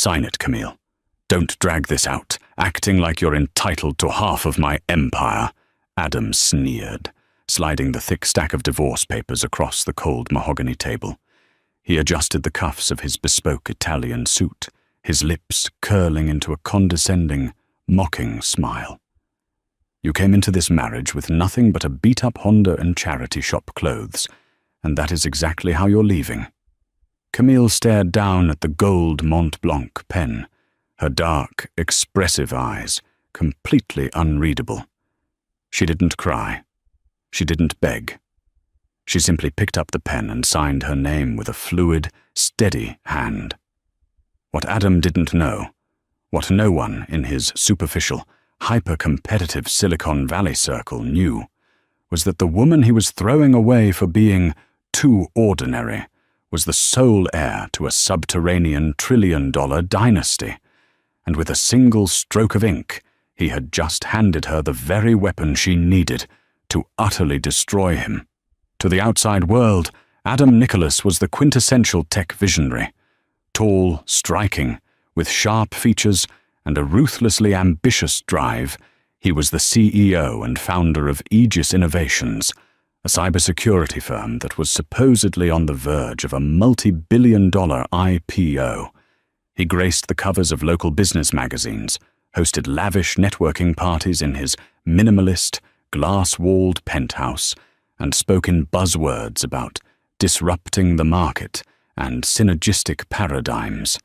Sign it, Camille. Don't drag this out, acting like you're entitled to half of my empire, Adam sneered, sliding the thick stack of divorce papers across the cold mahogany table. He adjusted the cuffs of his bespoke Italian suit, his lips curling into a condescending, mocking smile. You came into this marriage with nothing but a beat-up Honda and charity shop clothes, and that is exactly how you're leaving. Camille stared down at the gold Mont Blanc pen, her dark, expressive eyes completely unreadable. She didn't cry. She didn't beg. She simply picked up the pen and signed her name with a fluid, steady hand. What Adam didn't know, what no one in his superficial, hyper-competitive Silicon Valley circle knew, was that the woman he was throwing away for being too ordinary was the sole heir to a subterranean trillion-dollar dynasty, and with a single stroke of ink, he had just handed her the very weapon she needed to utterly destroy him. To the outside world, Adam Nicholas was the quintessential tech visionary, tall, striking, with sharp features and a ruthlessly ambitious drive. He was the CEO and founder of Aegis Innovations, a cybersecurity firm that was supposedly on the verge of a multi-billion-dollar IPO. He graced the covers of local business magazines, hosted lavish networking parties in his minimalist, glass-walled penthouse, and spoke in buzzwords about disrupting the market and synergistic paradigms.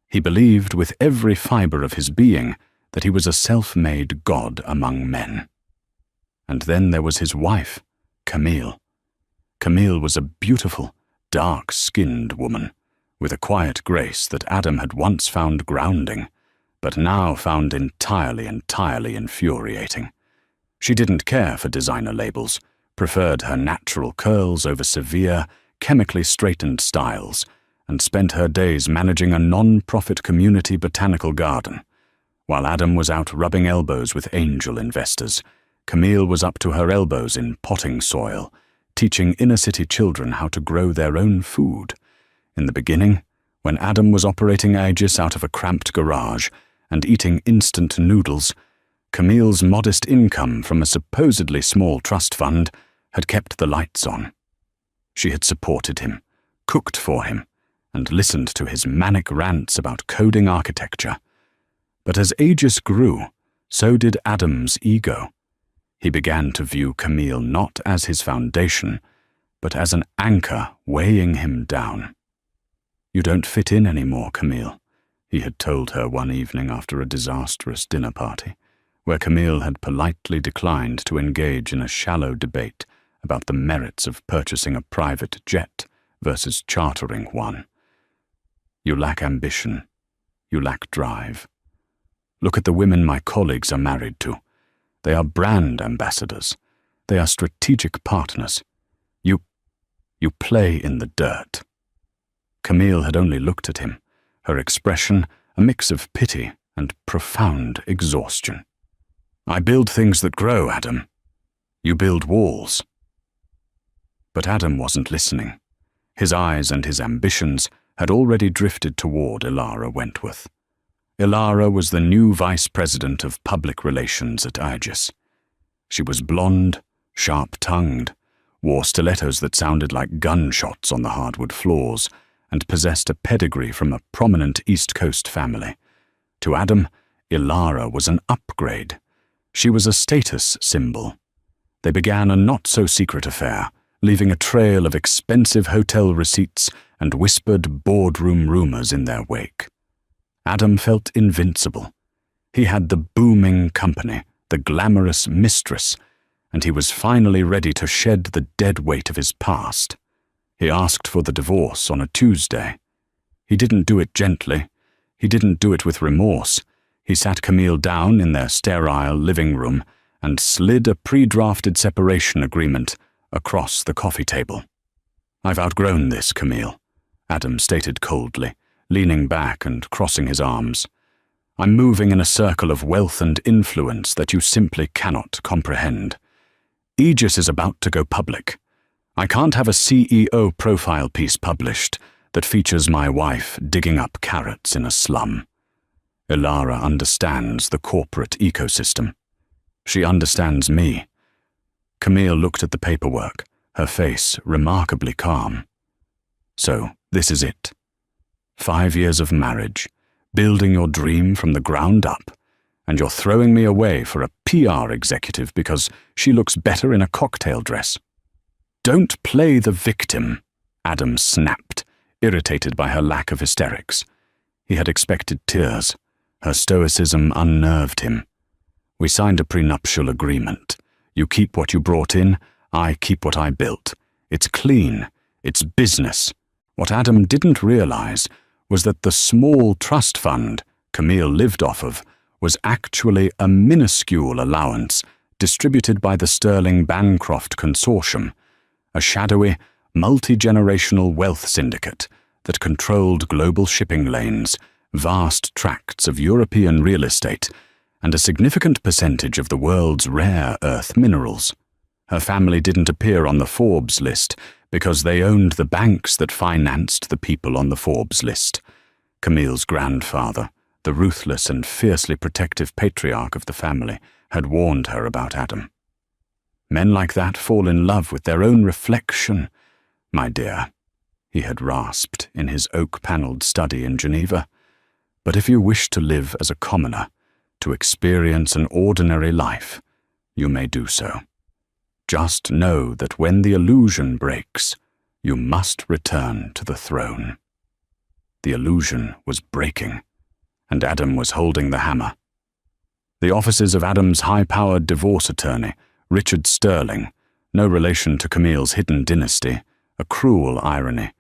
He believed with every fiber of his being that he was a self-made god among men. And then there was his wife, Camille. Camille was a beautiful, dark-skinned woman, with a quiet grace that Adam had once found grounding, but now found entirely infuriating. She didn't care for designer labels, preferred her natural curls over severe, chemically straightened styles, and spent her days managing a non-profit community botanical garden. While Adam was out rubbing elbows with angel investors, Camille was up to her elbows in potting soil, teaching inner-city children how to grow their own food. In the beginning, when Adam was operating Aegis out of a cramped garage and eating instant noodles, Camille's modest income from a supposedly small trust fund had kept the lights on. She had supported him, cooked for him, and listened to his manic rants about coding architecture. But as Aegis grew, so did Adam's ego. He began to view Camille not as his foundation, but as an anchor weighing him down. "You don't fit in anymore, Camille," he had told her one evening after a disastrous dinner party, where Camille had politely declined to engage in a shallow debate about the merits of purchasing a private jet versus chartering one. "You lack ambition. You lack drive. Look at the women my colleagues are married to. They are brand ambassadors. They are strategic partners. You play in the dirt." Camille had only looked at him, her expression a mix of pity and profound exhaustion. "I build things that grow, Adam. You build walls." But Adam wasn't listening. His eyes and his ambitions had already drifted toward Ilara Wentworth. Ilara was the new vice president of public relations at Aegis. She was blonde, sharp-tongued, wore stilettos that sounded like gunshots on the hardwood floors, and possessed a pedigree from a prominent East Coast family. To Adam, Ilara was an upgrade. She was a status symbol. They began a not-so-secret affair, leaving a trail of expensive hotel receipts and whispered boardroom rumors in their wake. Adam felt invincible. He had the booming company, the glamorous mistress, and he was finally ready to shed the dead weight of his past. He asked for the divorce on a Tuesday. He didn't do it gently. He didn't do it with remorse. He sat Camille down in their sterile living room and slid a pre-drafted separation agreement across the coffee table. "I've outgrown this, Camille," Adam stated coldly, leaning back and crossing his arms. "I'm moving in a circle of wealth and influence that you simply cannot comprehend. Aegis is about to go public. I can't have a CEO profile piece published that features my wife digging up carrots in a slum. Ilara understands the corporate ecosystem. She understands me. Camille looked at the paperwork, her face remarkably calm. So, this is it. 5 years of marriage, building your dream from the ground up, and you're throwing me away for a PR executive because she looks better in a cocktail dress. Don't play the victim, Adam snapped, irritated by her lack of hysterics. He had expected tears. Her stoicism unnerved him. We signed a prenuptial agreement. You keep what you brought in, I keep what I built. It's clean. It's business. What Adam didn't realize was that the small trust fund Camille lived off of was actually a minuscule allowance distributed by the Sterling Bancroft Consortium, a shadowy, multi-generational wealth syndicate that controlled global shipping lanes, vast tracts of European real estate, and a significant percentage of the world's rare earth minerals. Her family didn't appear on the Forbes list because they owned the banks that financed the people on the Forbes list. Camille's grandfather, the ruthless and fiercely protective patriarch of the family, had warned her about Adam. Men like that fall in love with their own reflection, my dear, he had rasped in his oak-panelled study in Geneva. But if you wish to live as a commoner, to experience an ordinary life, you may do so. Just know that when the illusion breaks, you must return to the throne. The illusion was breaking, and Adam was holding the hammer. The offices of Adam's high-powered divorce attorney, Richard Sterling, no relation to Camille's hidden dynasty, a cruel irony,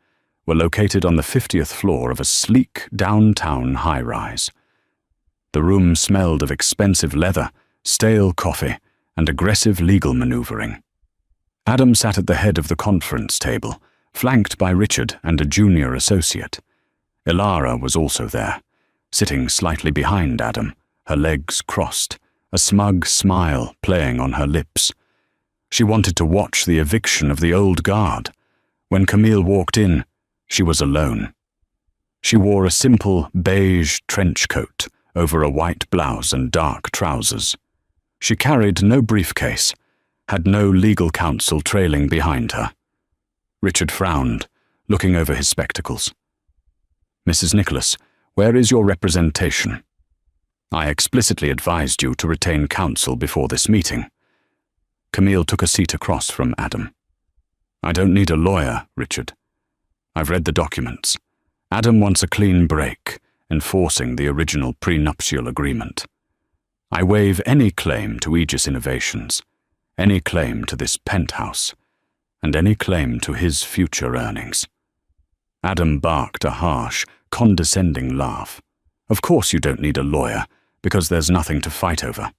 were located on the 50th floor of a sleek downtown high-rise. The room smelled of expensive leather, stale coffee, and aggressive legal maneuvering. Adam sat at the head of the conference table, flanked by Richard and a junior associate. Ilara was also there, sitting slightly behind Adam, her legs crossed, a smug smile playing on her lips. She wanted to watch the eviction of the old guard. When Camille walked in, she was alone. She wore a simple beige trench coat over a white blouse and dark trousers. She carried no briefcase, had no legal counsel trailing behind her. Richard frowned, looking over his spectacles. Mrs. Nicholas, where is your representation? I explicitly advised you to retain counsel before this meeting. Camille took a seat across from Adam. I don't need a lawyer, Richard. I've read the documents. Adam wants a clean break, enforcing the original prenuptial agreement. I waive any claim to Aegis Innovations, any claim to this penthouse, and any claim to his future earnings. Adam barked a harsh, condescending laugh. Of course you don't need a lawyer, because there's nothing to fight over.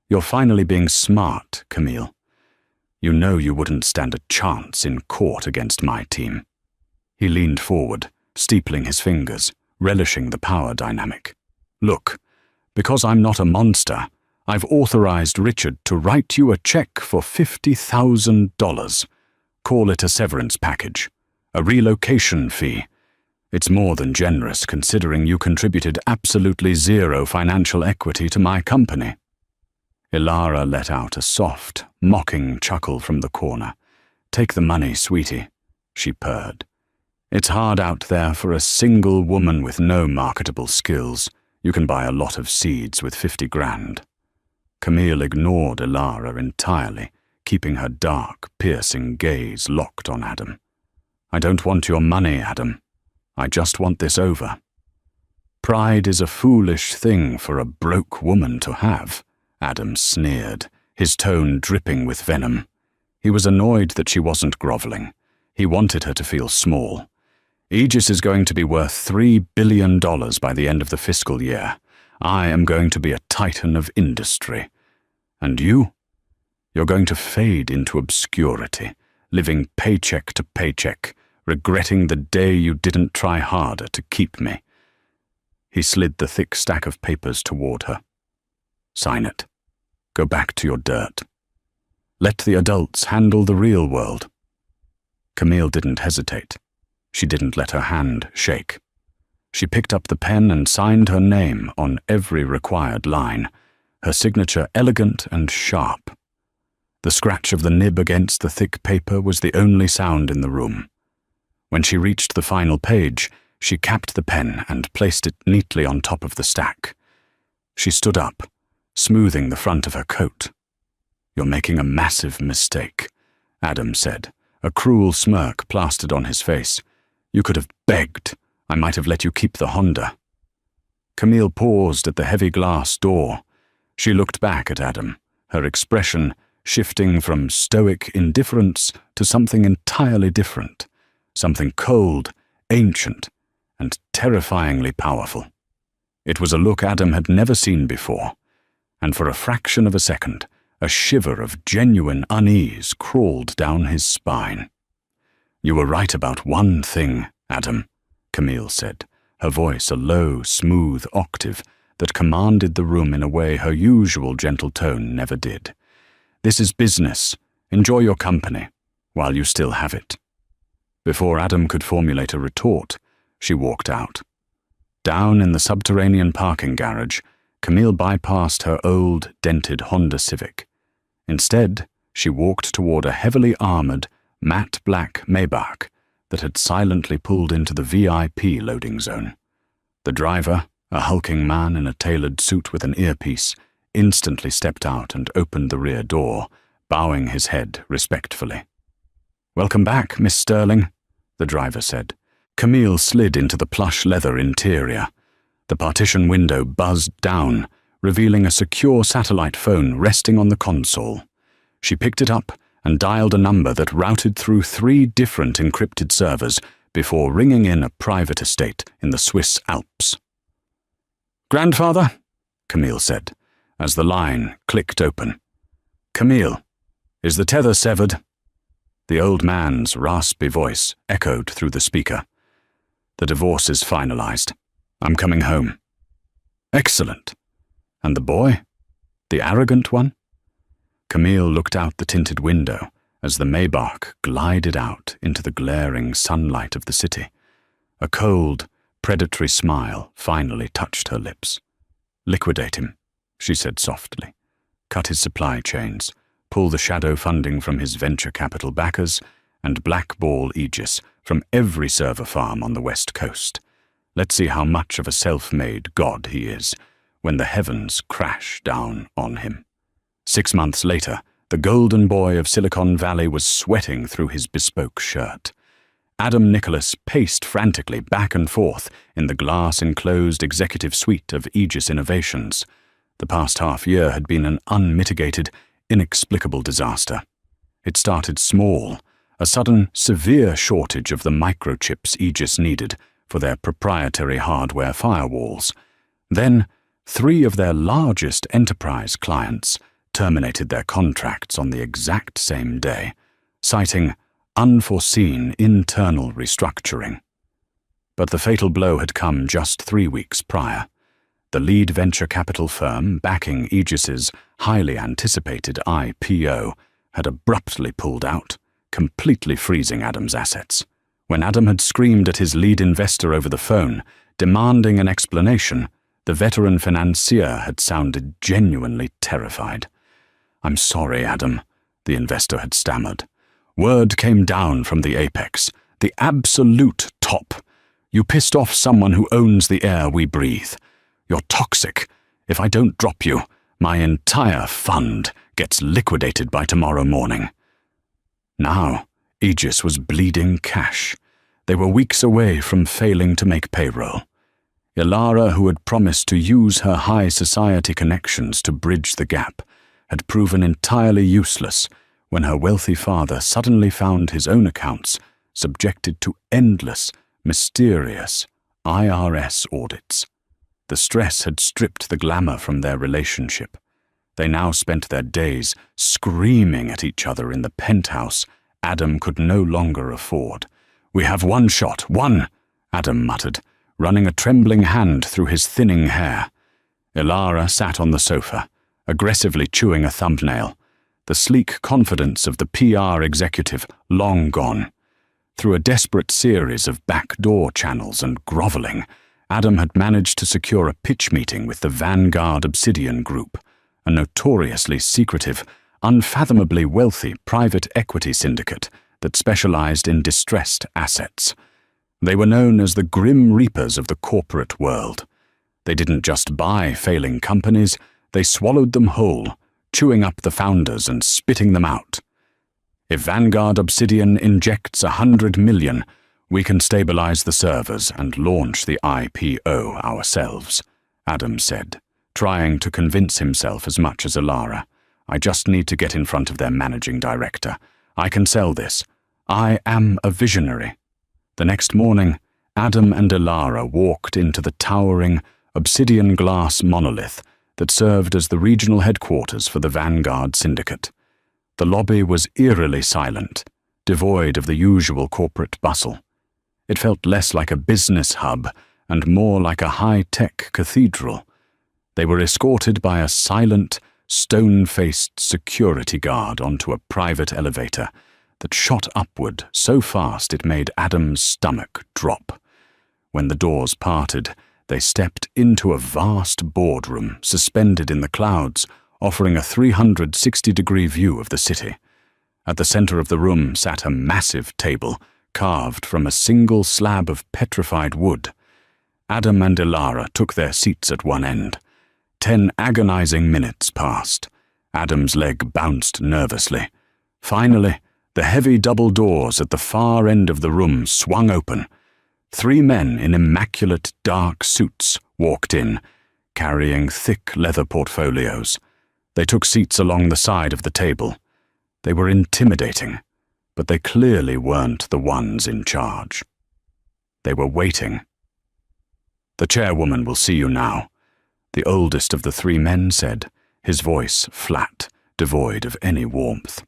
You're finally being smart, Camille. You know you wouldn't stand a chance in court against my team. He leaned forward, steepling his fingers, relishing the power dynamic. Look, because I'm not a monster, I've authorized Richard to write you a check for $50,000. Call it a severance package, a relocation fee. It's more than generous considering you contributed absolutely zero financial equity to my company. Ilara let out a soft, mocking chuckle from the corner. Take the money, sweetie, she purred. It's hard out there for a single woman with no marketable skills. You can buy a lot of seeds with 50 grand. Camille ignored Ilara entirely, keeping her dark, piercing gaze locked on Adam. I don't want your money, Adam. I just want this over. Pride is a foolish thing for a broke woman to have, Adam sneered, his tone dripping with venom. He was annoyed that she wasn't groveling. He wanted her to feel small. Aegis is going to be worth $3 billion by the end of the fiscal year. I am going to be a titan of industry. And you? You're going to fade into obscurity, living paycheck to paycheck, regretting the day you didn't try harder to keep me. He slid the thick stack of papers toward her. Sign it. Go back to your dirt. Let the adults handle the real world. Camille didn't hesitate. She didn't let her hand shake. She picked up the pen and signed her name on every required line, her signature elegant and sharp. The scratch of the nib against the thick paper was the only sound in the room. When she reached the final page, she capped the pen and placed it neatly on top of the stack. She stood up, smoothing the front of her coat. "You're making a massive mistake," Adam said, a cruel smirk plastered on his face. "You could have begged. I might have let you keep the Honda." Camille paused at the heavy glass door. She looked back at Adam, her expression shifting from stoic indifference to something entirely different, something cold, ancient, and terrifyingly powerful. It was a look Adam had never seen before, and for a fraction of a second, a shiver of genuine unease crawled down his spine. "You were right about one thing, Adam," Camille said, her voice a low, smooth octave that commanded the room in a way her usual gentle tone never did. "This is business. Enjoy your company, while you still have it." Before Adam could formulate a retort, she walked out. Down in the subterranean parking garage, Camille bypassed her old, dented Honda Civic. Instead, she walked toward a heavily armored, matte black Maybach that had silently pulled into the VIP loading zone. The driver, a hulking man in a tailored suit with an earpiece, instantly stepped out and opened the rear door, bowing his head respectfully. "Welcome back, Miss Sterling," the driver said. Camille slid into the plush leather interior. The partition window buzzed down, revealing a secure satellite phone resting on the console. She picked it up and dialed a number that routed through 3 different encrypted servers before ringing in a private estate in the Swiss Alps. "Grandfather?" Camille said, as the line clicked open. "Camille, is the tether severed?" The old man's raspy voice echoed through the speaker. "The divorce is finalized. I'm coming home." "Excellent. And the boy? The arrogant one?" Camille looked out the tinted window as the Maybach glided out into the glaring sunlight of the city. A cold, predatory smile finally touched her lips. "Liquidate him," she said softly. "Cut his supply chains, pull the shadow funding from his venture capital backers, and blackball Aegis from every server farm on the West Coast. Let's see how much of a self-made god he is when the heavens crash down on him." 6 months later, the golden boy of Silicon Valley was sweating through his bespoke shirt. Adam Nicholas paced frantically back and forth in the glass-enclosed executive suite of Aegis Innovations. The past half year had been an unmitigated, inexplicable disaster. It started small, a sudden, severe shortage of the microchips Aegis needed for their proprietary hardware firewalls. Then, 3 of their largest enterprise clients terminated their contracts on the exact same day, citing unforeseen internal restructuring. But the fatal blow had come just 3 weeks prior. The lead venture capital firm backing Aegis's highly anticipated IPO had abruptly pulled out, completely freezing Adam's assets. When Adam had screamed at his lead investor over the phone, demanding an explanation, the veteran financier had sounded genuinely terrified. "I'm sorry, Adam," the investor had stammered. "Word came down from the apex, the absolute top. You pissed off someone who owns the air we breathe. You're toxic. If I don't drop you, my entire fund gets liquidated by tomorrow morning." Now, Aegis was bleeding cash. They were weeks away from failing to make payroll. Ilara, who had promised to use her high society connections to bridge the gap, had proven entirely useless when her wealthy father suddenly found his own accounts subjected to endless, mysterious IRS audits. The stress had stripped the glamour from their relationship. They now spent their days screaming at each other in the penthouse Adam could no longer afford. "We have one shot, one," Adam muttered, running a trembling hand through his thinning hair. Ilara sat on the sofa, aggressively chewing a thumbnail, the sleek confidence of the PR executive long gone. Through a desperate series of backdoor channels and groveling, Adam had managed to secure a pitch meeting with the Vanguard Obsidian Group, a notoriously secretive, unfathomably wealthy private equity syndicate that specialized in distressed assets. They were known as the Grim Reapers of the corporate world. They didn't just buy failing companies, they swallowed them whole, chewing up the founders and spitting them out. If Vanguard Obsidian injects 100 million, we can stabilize the servers and launch the IPO ourselves, Adam said, trying to convince himself as much as Elara. I just need to get in front of their managing director. I can sell this. I am a visionary. The next morning, Adam and Elara walked into the towering, obsidian glass monolith that served as the regional headquarters for the Vanguard Syndicate. The lobby was eerily silent, devoid of the usual corporate bustle. It felt less like a business hub and more like a high-tech cathedral. They were escorted by a silent, stone-faced security guard onto a private elevator that shot upward so fast it made Adam's stomach drop. When the doors parted, they stepped into a vast boardroom suspended in the clouds, offering a 360-degree view of the city. At the center of the room sat a massive table, carved from a single slab of petrified wood. Adam and Elara took their seats at one end. 10 agonizing minutes passed. Adam's leg bounced nervously. Finally, the heavy double doors at the far end of the room swung open. 3 men in immaculate dark suits walked in, carrying thick leather portfolios. They took seats along the side of the table. They were intimidating, but they clearly weren't the ones in charge. They were waiting. The chairwoman will see you now, the oldest of the 3 men said, his voice flat, devoid of any warmth.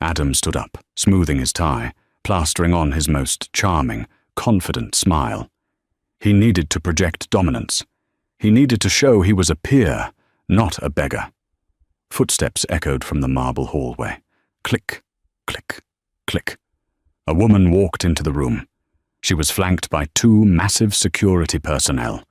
Adam stood up, smoothing his tie, plastering on his most charming, confident smile. He needed to project dominance. He needed to show he was a peer, not a beggar. Footsteps echoed from the marble hallway. Click, click, click. A woman walked into the room. She was flanked by 2 massive security personnel.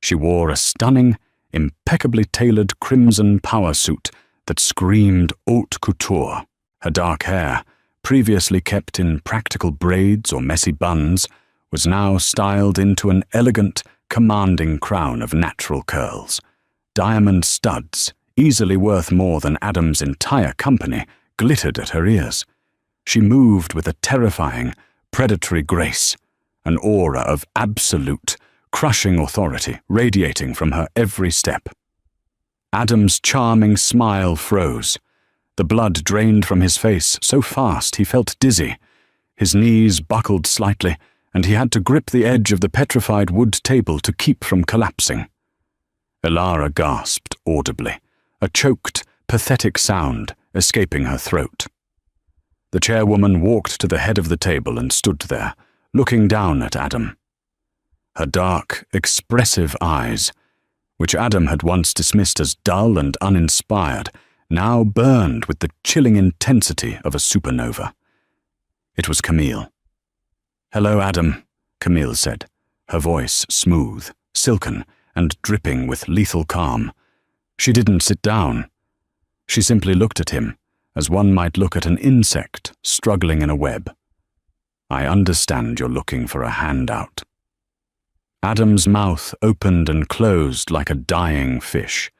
She wore a stunning, impeccably tailored crimson power suit that screamed haute couture. Her dark hair, previously kept in practical braids or messy buns, was now styled into an elegant, commanding crown of natural curls. Diamond studs, easily worth more than Adam's entire company, glittered at her ears. She moved with a terrifying, predatory grace, an aura of absolute, crushing authority radiating from her every step. Adam's charming smile froze. The blood drained from his face so fast he felt dizzy. His knees buckled slightly, and he had to grip the edge of the petrified wood table to keep from collapsing. Elara gasped audibly, a choked, pathetic sound escaping her throat. The chairwoman walked to the head of the table and stood there, looking down at Adam. Her dark, expressive eyes, which Adam had once dismissed as dull and uninspired, now burned with the chilling intensity of a supernova. It was Camille. "Hello, Adam," Camille said, her voice smooth, silken, and dripping with lethal calm. She didn't sit down. She simply looked at him, as one might look at an insect struggling in a web. "I understand you're looking for a handout." Adam's mouth opened and closed like a dying fish.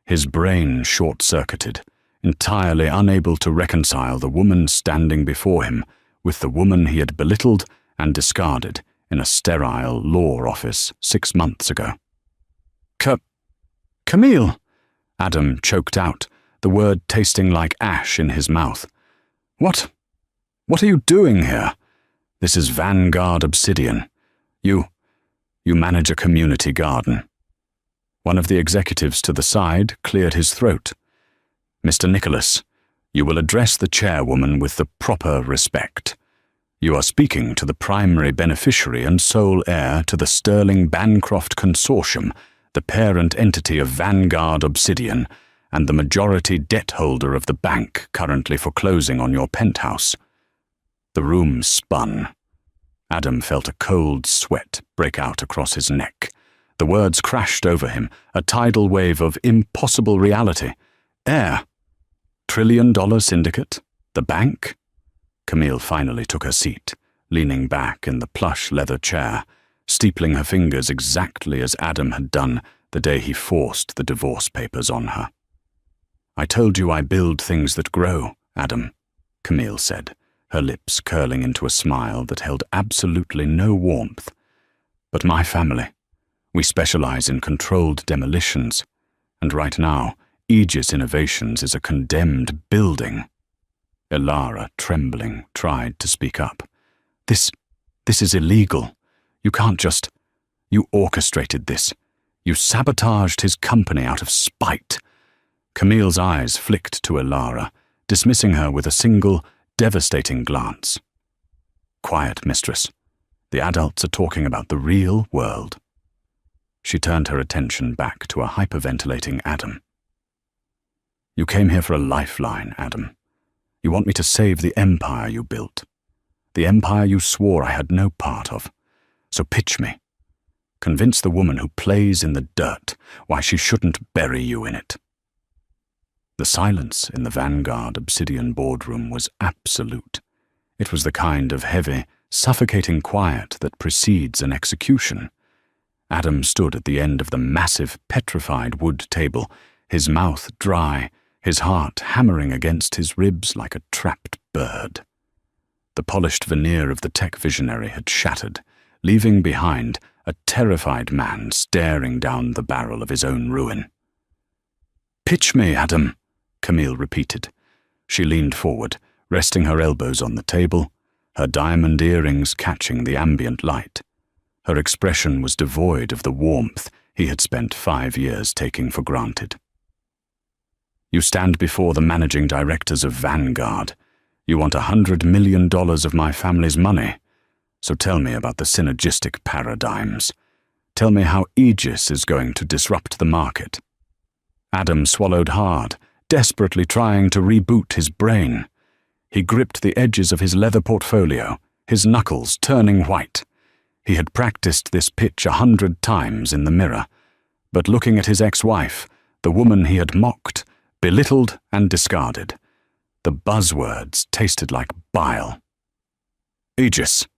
His brain short-circuited, entirely unable to reconcile the woman standing before him with the woman he had belittled and discarded in a sterile law office 6 months ago. Camille, Adam choked out, the word tasting like ash in his mouth. What are you doing here? This is Vanguard Obsidian. You manage a community garden." One of the executives to the side cleared his throat. "Mr. Nicholas, you will address the chairwoman with the proper respect. You are speaking to the primary beneficiary and sole heir to the Sterling Bancroft Consortium, the parent entity of Vanguard Obsidian, and the majority debt holder of the bank currently foreclosing on your penthouse." The room spun. Adam felt a cold sweat break out across his neck. The words crashed over him, a tidal wave of impossible reality. Air. $1 trillion syndicate? The bank? Camille finally took her seat, leaning back in the plush leather chair, steepling her fingers exactly as Adam had done the day he forced the divorce papers on her. "I told you I build things that grow, Adam," Camille said, her lips curling into a smile that held absolutely no warmth. "But my family, we specialize in controlled demolitions, and right now, Aegis Innovations is a condemned building." Elara, trembling, tried to speak up. This is illegal. You can't just... You orchestrated this. You sabotaged his company out of spite." Camille's eyes flicked to Elara, dismissing her with a single, devastating glance. "Quiet, mistress. The adults are talking about the real world." She turned her attention back to a hyperventilating Adam. "You came here for a lifeline, Adam. You want me to save the empire you built. The empire you swore I had no part of. So pitch me. Convince the woman who plays in the dirt why she shouldn't bury you in it." The silence in the Vanguard Obsidian boardroom was absolute. It was the kind of heavy, suffocating quiet that precedes an execution. Adam stood at the end of the massive, petrified wood table, his mouth dry, his heart hammering against his ribs like a trapped bird. The polished veneer of the tech visionary had shattered, leaving behind a terrified man staring down the barrel of his own ruin. "Pitch me, Adam," Camille repeated. She leaned forward, resting her elbows on the table, her diamond earrings catching the ambient light. Her expression was devoid of the warmth he had spent 5 years taking for granted. "You stand before the managing directors of Vanguard. You want $100 million of my family's money. So tell me about the synergistic paradigms. Tell me how Aegis is going to disrupt the market." Adam swallowed hard, desperately trying to reboot his brain. He gripped the edges of his leather portfolio, his knuckles turning white. He had practiced this pitch 100 times in the mirror, but looking at his ex-wife, the woman he had mocked, belittled and discarded, the buzzwords tasted like bile. "Aegis.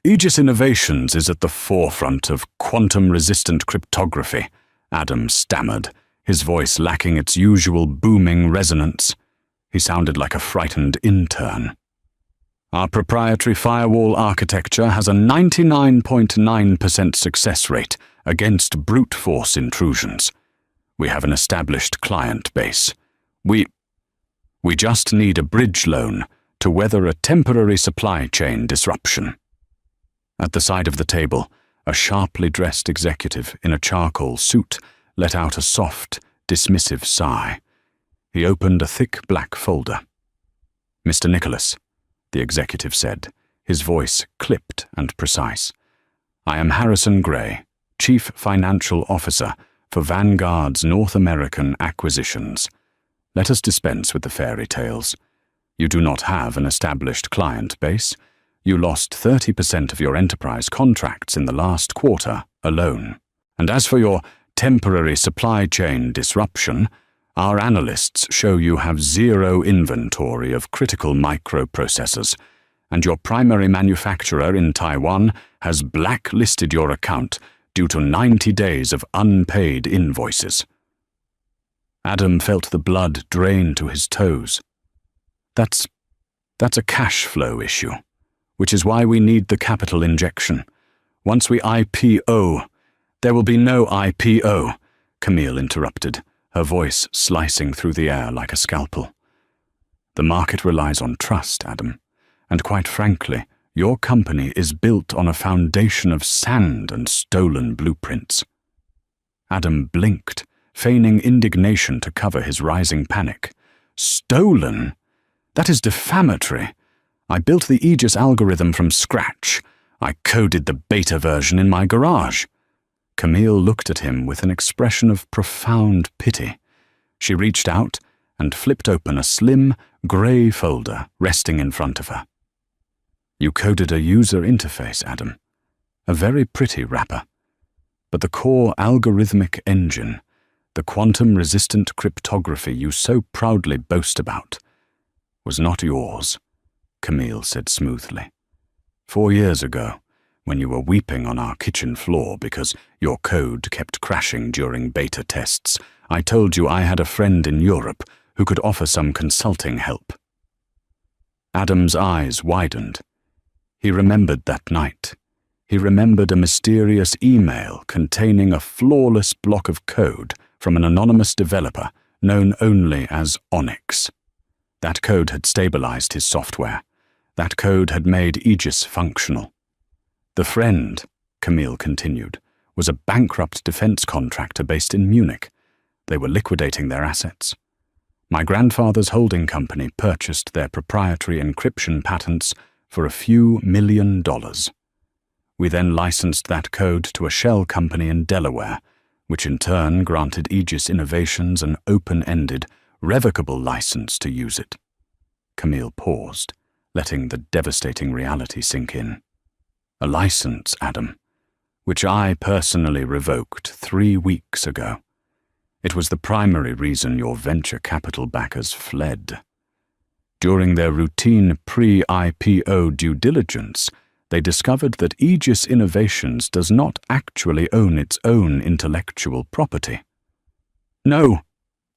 Aegis Innovations is at the forefront of quantum-resistant cryptography," Adam stammered, his voice lacking its usual booming resonance. He sounded like a frightened intern. "Our proprietary firewall architecture has a 99.9% success rate against brute force intrusions. We have an established client base. We just need a bridge loan to weather a temporary supply chain disruption." At the side of the table, a sharply dressed executive in a charcoal suit let out a soft, dismissive sigh. He opened a thick black folder. "Mr. Nicholas," the executive said, his voice clipped and precise. "I am Harrison Gray, Chief Financial Officer for Vanguard's North American acquisitions. Let us dispense with the fairy tales. You do not have an established client base. You lost 30% of your enterprise contracts in the last quarter alone. And as for your temporary supply chain disruption, our analysts show you have zero inventory of critical microprocessors, and your primary manufacturer in Taiwan has blacklisted your account due to 90 days of unpaid invoices." Adam felt the blood drain to his toes. That's a cash flow issue, which is why we need the capital injection. Once we IPO, "There will be no IPO," Camille interrupted, her voice slicing through the air like a scalpel. "The market relies on trust, Adam, and quite frankly, your company is built on a foundation of sand and stolen blueprints." Adam blinked, feigning indignation to cover his rising panic. "Stolen? That is defamatory. I built the Aegis algorithm from scratch. I coded the beta version in my garage." Camille looked at him with an expression of profound pity. She reached out and flipped open a slim, grey folder resting in front of her. You coded a user interface, Adam. A very pretty wrapper. But the core algorithmic engine, the quantum-resistant cryptography you so proudly boast about, was not yours, Camille said smoothly. 4 years ago, when you were weeping on our kitchen floor because your code kept crashing during beta tests, I told you I had a friend in Europe who could offer some consulting help. Adam's eyes widened. He remembered that night. He remembered a mysterious email containing a flawless block of code from an anonymous developer known only as Onyx. That code had stabilized his software. That code had made Aegis functional. The friend, Camille continued, was a bankrupt defense contractor based in Munich. They were liquidating their assets. My grandfather's holding company purchased their proprietary encryption patents for a few $1 million. We then licensed that code to a shell company in Delaware, which in turn granted Aegis Innovations an open-ended, revocable license to use it. Camille paused, letting the devastating reality sink in. A license, Adam, which I personally revoked 3 weeks ago. It was the primary reason your venture capital backers fled. During their routine pre-IPO due diligence, they discovered that Aegis Innovations does not actually own its own intellectual property. No,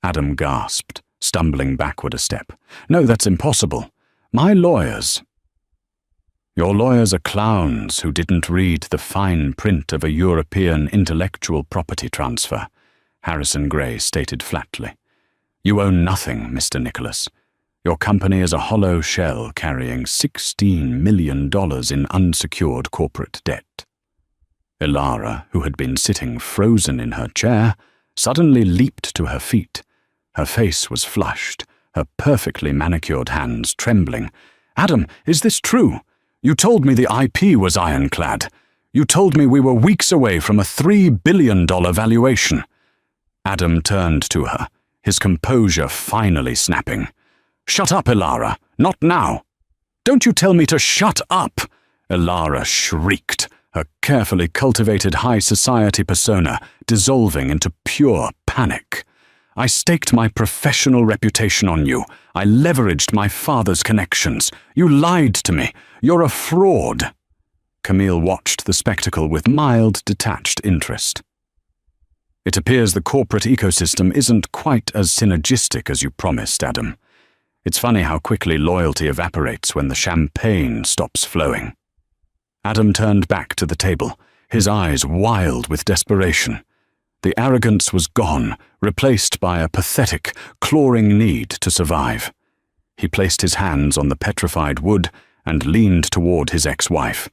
Adam gasped, stumbling backward a step. No, that's impossible. My lawyers... Your lawyers are clowns who didn't read the fine print of a European intellectual property transfer, Harrison Gray stated flatly. You own nothing, Mr. Nicholas. Your company is a hollow shell carrying $16 million in unsecured corporate debt. Ilara, who had been sitting frozen in her chair, suddenly leaped to her feet. Her face was flushed, her perfectly manicured hands trembling. Adam, is this true? You told me the IP was ironclad. You told me we were weeks away from a $3 billion valuation. Adam turned to her, his composure finally snapping. Shut up, Ilara. Not now. Don't you tell me to shut up, Ilara shrieked, her carefully cultivated high society persona dissolving into pure panic. I staked my professional reputation on you. I leveraged my father's connections. You lied to me. You're a fraud. Camille watched the spectacle with mild, detached interest. It appears the corporate ecosystem isn't quite as synergistic as you promised, Adam. It's funny how quickly loyalty evaporates when the champagne stops flowing. Adam turned back to the table, his eyes wild with desperation. The arrogance was gone, replaced by a pathetic, clawing need to survive. He placed his hands on the petrified wood and leaned toward his ex-wife.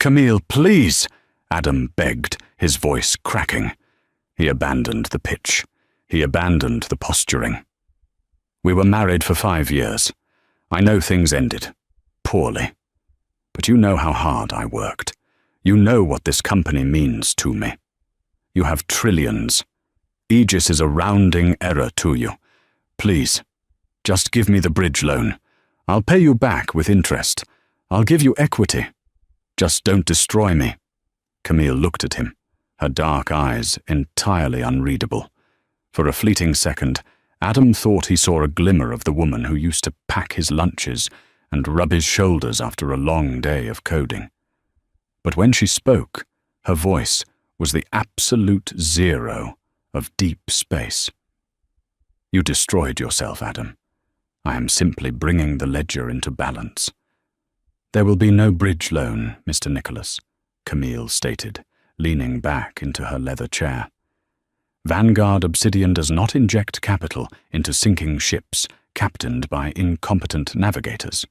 Camille, please, Adam begged, his voice cracking. He abandoned the pitch. He abandoned the posturing. We were married for 5 years. I know things ended. Poorly. But you know how hard I worked. You know what this company means to me. You have trillions. Aegis is a rounding error to you. Please, just give me the bridge loan. I'll pay you back with interest. I'll give you equity. Just don't destroy me. Camille looked at him, her dark eyes entirely unreadable. For a fleeting second, Adam thought he saw a glimmer of the woman who used to pack his lunches and rub his shoulders after a long day of coding. But when she spoke, her voice was the absolute zero of deep space. You destroyed yourself, Adam. I am simply bringing the ledger into balance. There will be no bridge loan, Mr. Nicholas, Camille stated, leaning back into her leather chair. Vanguard Obsidian does not inject capital into sinking ships captained by incompetent navigators.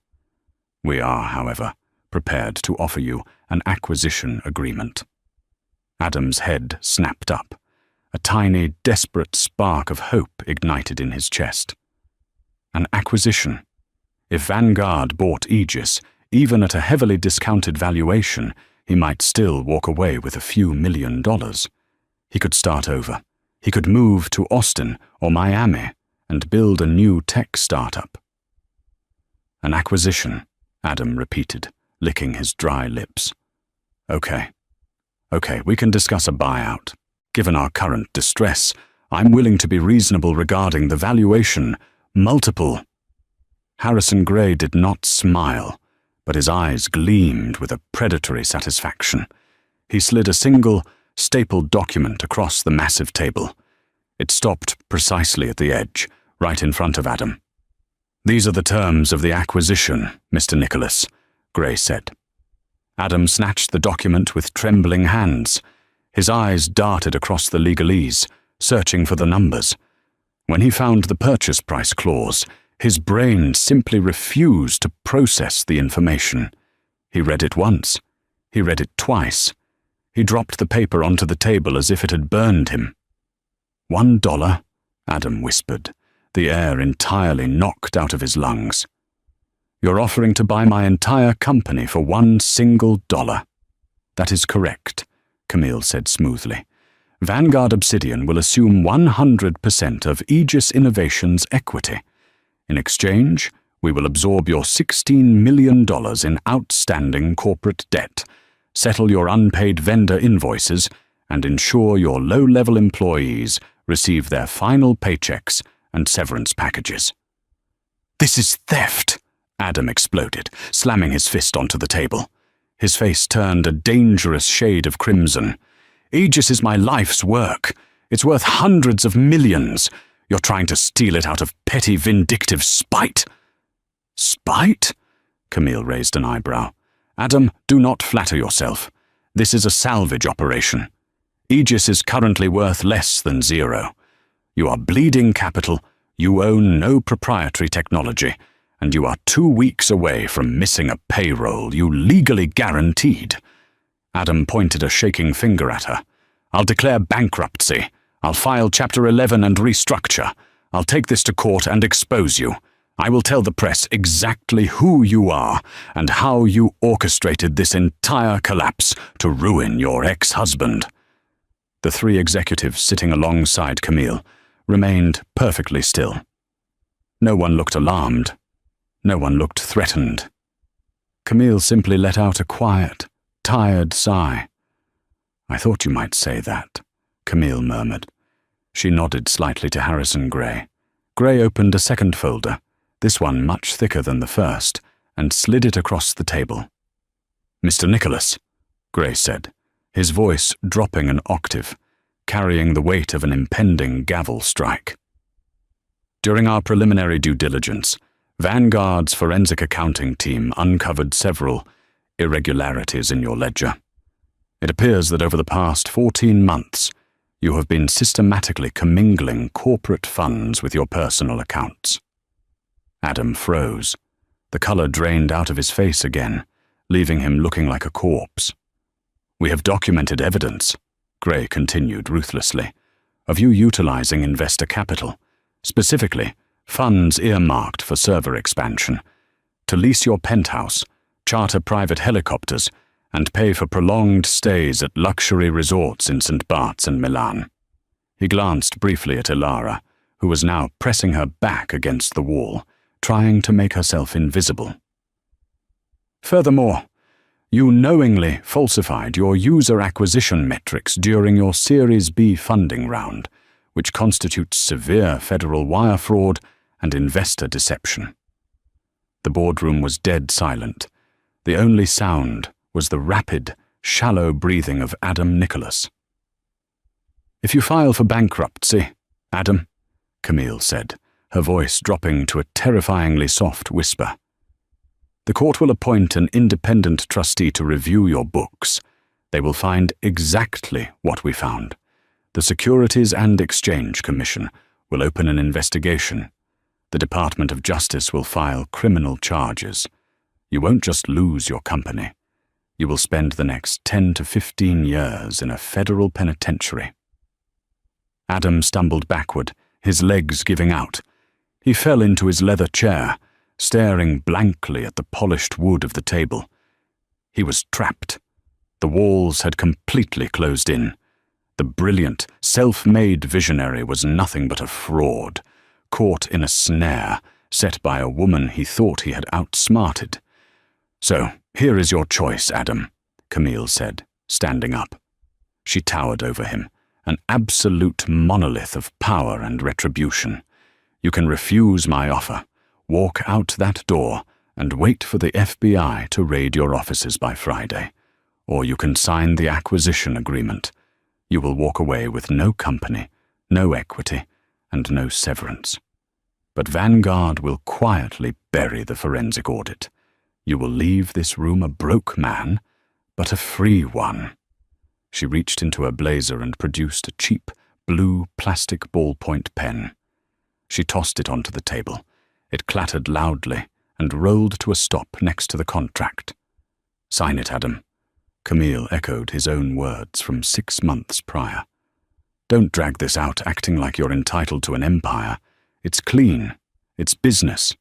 We are, however, prepared to offer you an acquisition agreement. Adam's head snapped up. A tiny, desperate spark of hope ignited in his chest. An acquisition. If Vanguard bought Aegis, even at a heavily discounted valuation, he might still walk away with a few $1 million. He could start over. He could move to Austin or Miami and build a new tech startup. An acquisition, Adam repeated, licking his dry lips. Okay, we can discuss a buyout. Given our current distress, I'm willing to be reasonable regarding the valuation. Multiple. Harrison Gray did not smile, but his eyes gleamed with a predatory satisfaction. He slid a single, stapled document across the massive table. It stopped precisely at the edge, right in front of Adam. "These are the terms of the acquisition, Mr. Nicholas," Gray said. Adam snatched the document with trembling hands. His eyes darted across the legalese, searching for the numbers. When he found the purchase price clause, his brain simply refused to process the information. He read it once. He read it twice. He dropped the paper onto the table as if it had burned him. $1, Adam whispered, the air entirely knocked out of his lungs. "You're offering to buy my entire company for $1 single. "That is correct," Camille said smoothly. "Vanguard Obsidian will assume 100% of Aegis Innovations' equity. In exchange, we will absorb your $16 million in outstanding corporate debt, settle your unpaid vendor invoices, and ensure your low-level employees receive their final paychecks and severance packages." "This is theft!" Adam exploded, slamming his fist onto the table. His face turned a dangerous shade of crimson. "Aegis is my life's work. It's worth hundreds of millions. You're trying to steal it out of petty vindictive spite." "Spite?" Camille raised an eyebrow. "Adam, do not flatter yourself. This is a salvage operation. Aegis is currently worth less than zero. You are bleeding capital, you own no proprietary technology, and you are 2 weeks away from missing a payroll you legally guaranteed." Adam pointed a shaking finger at her. "I'll declare bankruptcy. I'll file Chapter 11 and restructure. I'll take this to court and expose you. I will tell the press exactly who you are and how you orchestrated this entire collapse to ruin your ex-husband." The 3 executives sitting alongside Camille remained perfectly still. No one looked alarmed. No one looked threatened. Camille simply let out a quiet, tired sigh. "I thought you might say that," Camille murmured. She nodded slightly to Harrison Gray. Gray opened a second folder, this one much thicker than the first, and slid it across the table. "Mr. Nicholas," Gray said, his voice dropping an octave, carrying the weight of an impending gavel strike. "During our preliminary due diligence, Vanguard's forensic accounting team uncovered several irregularities in your ledger. It appears that over the past 14 months, you have been systematically commingling corporate funds with your personal accounts." Adam froze. The color drained out of his face again, leaving him looking like a corpse. "We have documented evidence," Gray continued ruthlessly, "of you utilizing investor capital, specifically funds earmarked for server expansion, to lease your penthouse, charter private helicopters, and pay for prolonged stays at luxury resorts in St. Bart's and Milan." He glanced briefly at Ilara, who was now pressing her back against the wall, trying to make herself invisible. "Furthermore, you knowingly falsified your user acquisition metrics during your Series B funding round, which constitutes severe federal wire fraud and investor deception." The boardroom was dead silent. The only sound was the rapid, shallow breathing of Adam Nicholas. "If you file for bankruptcy, Adam," Camille said, her voice dropping to a terrifyingly soft whisper, "the court will appoint an independent trustee to review your books. They will find exactly what we found. The Securities and Exchange Commission will open an investigation. The Department of Justice will file criminal charges. You won't just lose your company. You will spend the next 10 to 15 years in a federal penitentiary." Adam stumbled backward, his legs giving out. He fell into his leather chair, staring blankly at the polished wood of the table. He was trapped. The walls had completely closed in. The brilliant, self-made visionary was nothing but a fraud, caught in a snare set by a woman he thought he had outsmarted. So "Here is your choice, Adam," Camille said, standing up. She towered over him, an absolute monolith of power and retribution. "You can refuse my offer, walk out that door, and wait for the FBI to raid your offices by Friday. Or you can sign the acquisition agreement. You will walk away with no company, no equity, and no severance. But Vanguard will quietly bury the forensic audit. You will leave this room a broke man, but a free one." She reached into her blazer and produced a cheap, blue plastic ballpoint pen. She tossed it onto the table. It clattered loudly and rolled to a stop next to the contract. "Sign it, Adam." Camille echoed his own words from 6 months prior. "Don't drag this out acting like you're entitled to an empire. It's clean. It's business."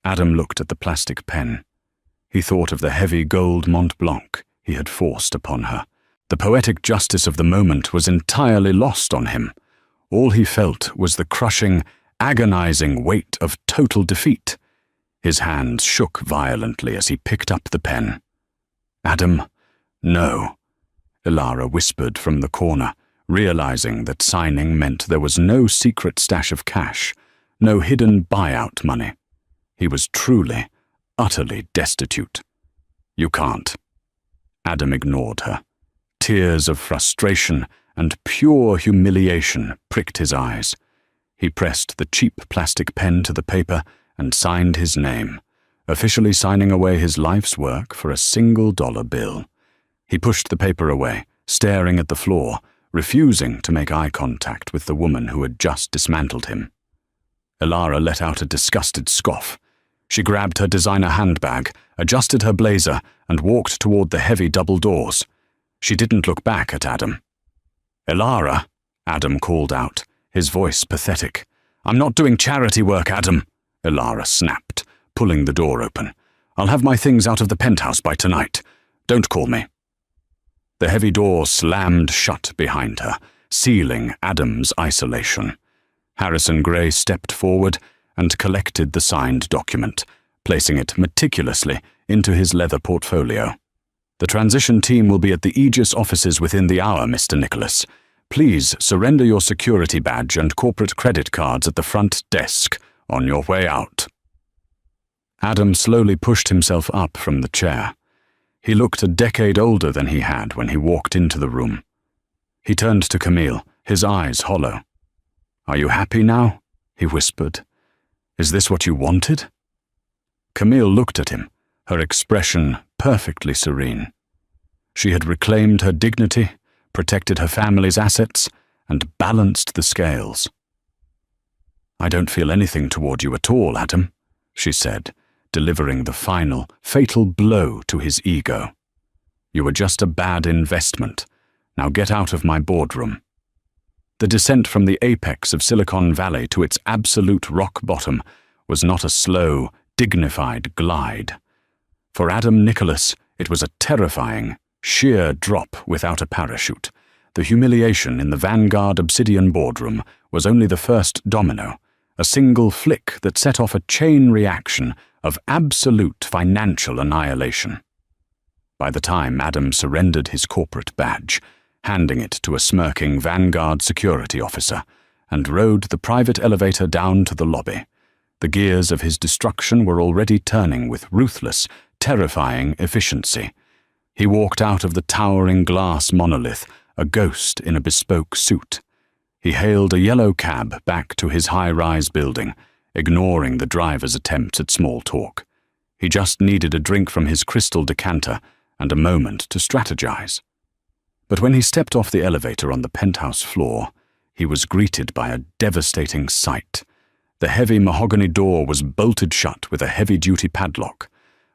Adam looked at the plastic pen. He thought of the heavy gold Mont Blanc he had forced upon her. The poetic justice of the moment was entirely lost on him. All he felt was the crushing, agonizing weight of total defeat. His hands shook violently as he picked up the pen. "Adam, no," Ilara whispered from the corner, realizing that signing meant there was no secret stash of cash, no hidden buyout money. He was truly, utterly destitute. "You can't." Adam ignored her. Tears of frustration and pure humiliation pricked his eyes. He pressed the cheap plastic pen to the paper and signed his name, officially signing away his life's work for a $1 bill. He pushed the paper away, staring at the floor, refusing to make eye contact with the woman who had just dismantled him. Ilara let out a disgusted scoff. She grabbed her designer handbag, adjusted her blazer, and walked toward the heavy double doors. She didn't look back at Adam. "Ilara," Adam called out, his voice pathetic. "I'm not doing charity work, Adam," Ilara snapped, pulling the door open. "I'll have my things out of the penthouse by tonight. Don't call me." The heavy door slammed shut behind her, sealing Adam's isolation. Harrison Gray stepped forward and collected the signed document, placing it meticulously into his leather portfolio. "The transition team will be at the Aegis offices within the hour, Mr. Nicholas. Please surrender your security badge and corporate credit cards at the front desk on your way out." Adam slowly pushed himself up from the chair. He looked a decade older than he had when he walked into the room. He turned to Camille, his eyes hollow. "Are you happy now?" he whispered. "Is this what you wanted?" Camille looked at him, her expression perfectly serene. She had reclaimed her dignity, protected her family's assets, and balanced the scales. "I don't feel anything toward you at all, Adam," she said, delivering the final, fatal blow to his ego. "You were just a bad investment. Now get out of my boardroom." The descent from the apex of Silicon Valley to its absolute rock bottom was not a slow, dignified glide. For Adam Nicholas, it was a terrifying, sheer drop without a parachute. The humiliation in the Vanguard Obsidian boardroom was only the first domino, a single flick that set off a chain reaction of absolute financial annihilation. By the time Adam surrendered his corporate badge, handing it to a smirking Vanguard security officer, and rode the private elevator down to the lobby, the gears of his destruction were already turning with ruthless, terrifying efficiency. He walked out of the towering glass monolith, a ghost in a bespoke suit. He hailed a yellow cab back to his high-rise building, ignoring the driver's attempts at small talk. He just needed a drink from his crystal decanter and a moment to strategize. But when he stepped off the elevator on the penthouse floor, he was greeted by a devastating sight. The heavy mahogany door was bolted shut with a heavy-duty padlock.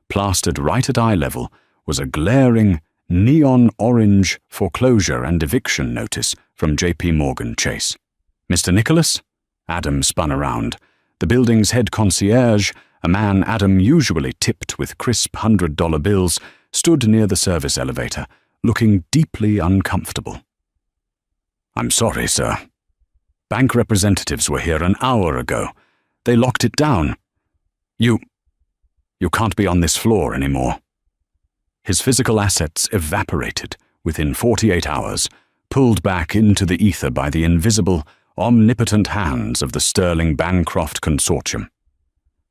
Plastered right at eye level was a glaring, neon orange foreclosure and eviction notice from J.P. Morgan Chase. "Mr. Nicholas?" Adam spun around. The building's head concierge, a man Adam usually tipped with crisp $100 bills, stood near the service elevator, looking deeply uncomfortable. "I'm sorry, sir. Bank representatives were here an hour ago. They locked it down. You You can't be on this floor anymore." His physical assets evaporated within 48 hours, pulled back into the ether by the invisible, omnipotent hands of the Sterling Bancroft Consortium.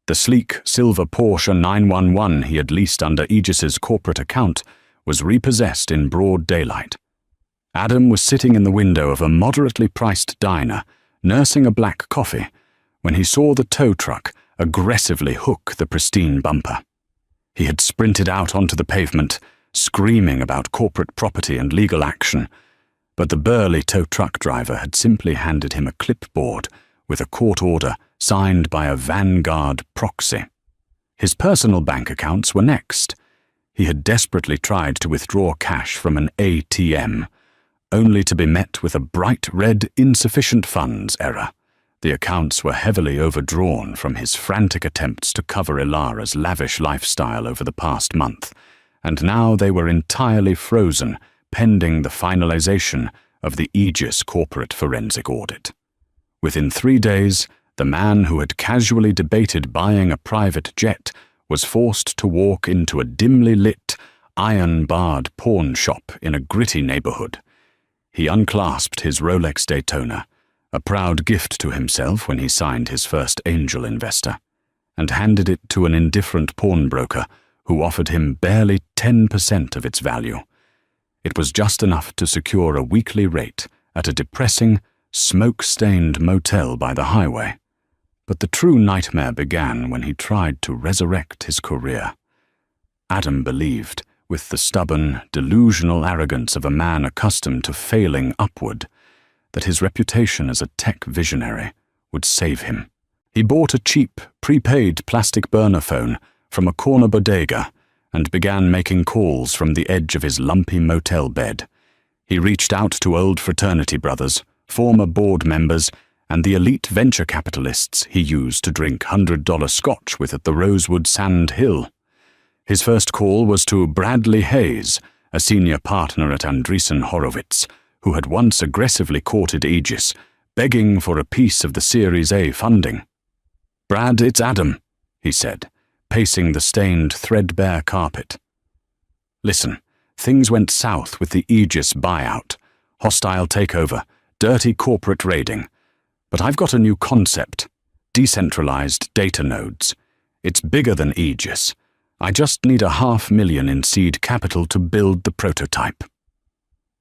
The sleek silver Porsche 911 he had leased under Aegis's corporate account was repossessed in broad daylight. Adam was sitting in the window of a moderately priced diner, nursing a black coffee, when he saw the tow truck aggressively hook the pristine bumper. He had sprinted out onto the pavement, screaming about corporate property and legal action, but the burly tow truck driver had simply handed him a clipboard with a court order signed by a Vanguard proxy. His personal bank accounts were next. He had desperately tried to withdraw cash from an ATM, only to be met with a bright red insufficient funds error. The accounts were heavily overdrawn from his frantic attempts to cover Ilara's lavish lifestyle over the past month, and now they were entirely frozen pending the finalization of the Aegis corporate forensic audit. Within 3 days, the man who had casually debated buying a private jet was forced to walk into a dimly lit, iron-barred pawn shop in a gritty neighborhood. He unclasped his Rolex Daytona, a proud gift to himself when he signed his first angel investor, and handed it to an indifferent pawnbroker who offered him barely 10% of its value. It was just enough to secure a weekly rate at a depressing, smoke-stained motel by the highway. But the true nightmare began when he tried to resurrect his career. Adam believed, with the stubborn, delusional arrogance of a man accustomed to failing upward, that his reputation as a tech visionary would save him. He bought a cheap, prepaid plastic burner phone from a corner bodega and began making calls from the edge of his lumpy motel bed. He reached out to old fraternity brothers, former board members, and the elite venture capitalists he used to drink $100 scotch with at the Rosewood Sand Hill. His first call was to Bradley Hayes, a senior partner at Andreessen Horowitz, who had once aggressively courted Aegis, begging for a piece of the Series A funding. "Brad, it's Adam," he said, pacing the stained, threadbare carpet. "Listen, things went south with the Aegis buyout, hostile takeover, dirty corporate raiding. But I've got a new concept, decentralized data nodes. It's bigger than Aegis. I just need $500,000 in seed capital to build the prototype."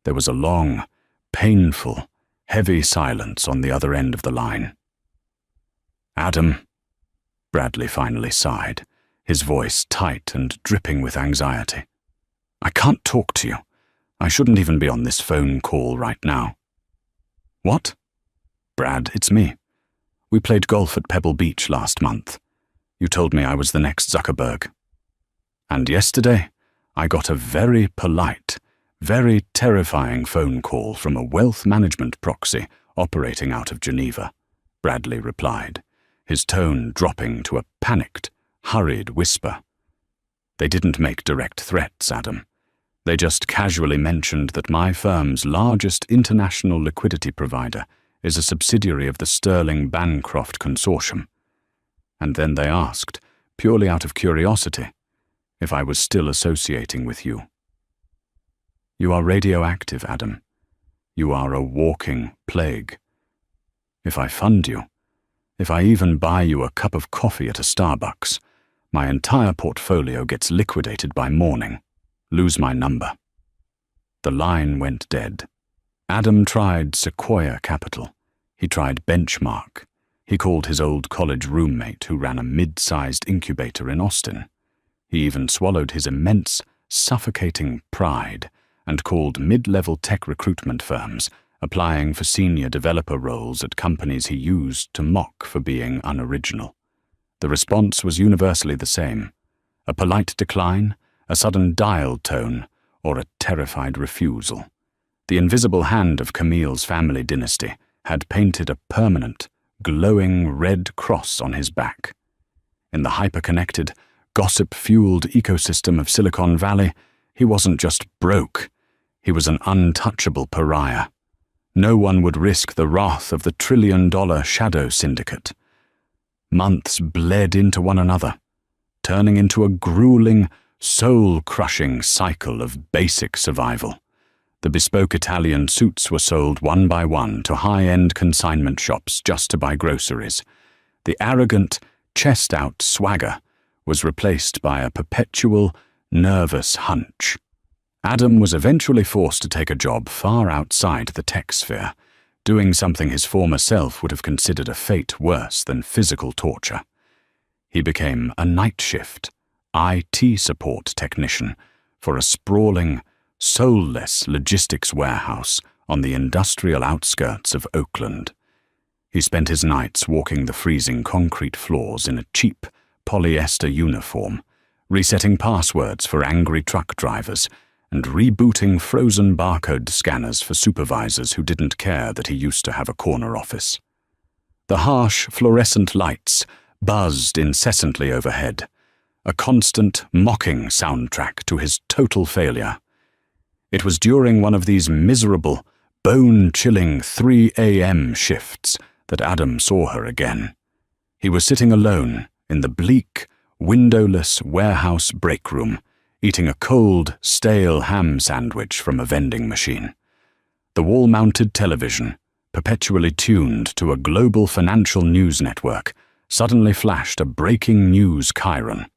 There was a long, painful, heavy silence on the other end of the line. "Adam," Bradley finally sighed, his voice tight and dripping with anxiety. "I can't talk to you. I shouldn't even be on this phone call right now." "What?" "Brad, it's me. We played golf at Pebble Beach last month. You told me I was the next Zuckerberg. And yesterday, I got a very polite, very terrifying phone call from a wealth management proxy operating out of Geneva," Bradley replied, his tone dropping to a panicked, hurried whisper. "They didn't make direct threats, Adam. They just casually mentioned that my firm's largest international liquidity provider is a subsidiary of the Sterling Bancroft Consortium. And then they asked, purely out of curiosity, if I was still associating with you. You are radioactive, Adam. You are a walking plague. If I fund you, if I even buy you a cup of coffee at a Starbucks, my entire portfolio gets liquidated by morning. Lose my number." The line went dead. Adam tried Sequoia Capital. He tried Benchmark. He called his old college roommate who ran a mid-sized incubator in Austin. He even swallowed his immense, suffocating pride and called mid-level tech recruitment firms, applying for senior developer roles at companies he used to mock for being unoriginal. The response was universally the same: a polite decline, a sudden dial tone, or a terrified refusal. The invisible hand of Camille's family dynasty had painted a permanent, glowing red cross on his back. In the hyper-connected, gossip-fueled ecosystem of Silicon Valley, he wasn't just broke, he was an untouchable pariah. No one would risk the wrath of the $1 trillion shadow syndicate. Months bled into one another. turning into a grueling, soul-crushing cycle of basic survival. The bespoke Italian suits were sold one by one to high-end consignment shops just to buy groceries. The arrogant, chest-out swagger was replaced by a perpetual, nervous hunch. Adam was eventually forced to take a job far outside the tech sphere, doing something his former self would have considered a fate worse than physical torture. He became a night shift, IT support technician for a sprawling, soulless logistics warehouse on the industrial outskirts of Oakland. He spent his nights walking the freezing concrete floors in a cheap polyester uniform, resetting passwords for angry truck drivers, and rebooting frozen barcode scanners for supervisors who didn't care that he used to have a corner office. The harsh, fluorescent lights buzzed incessantly overhead, a constant, mocking soundtrack to his total failure. It was during one of these miserable, bone-chilling 3 a.m. shifts that Adam saw her again. He was sitting alone in the bleak, windowless warehouse break room, eating a cold, stale ham sandwich from a vending machine. The wall-mounted television, perpetually tuned to a global financial news network, suddenly flashed a breaking news chyron.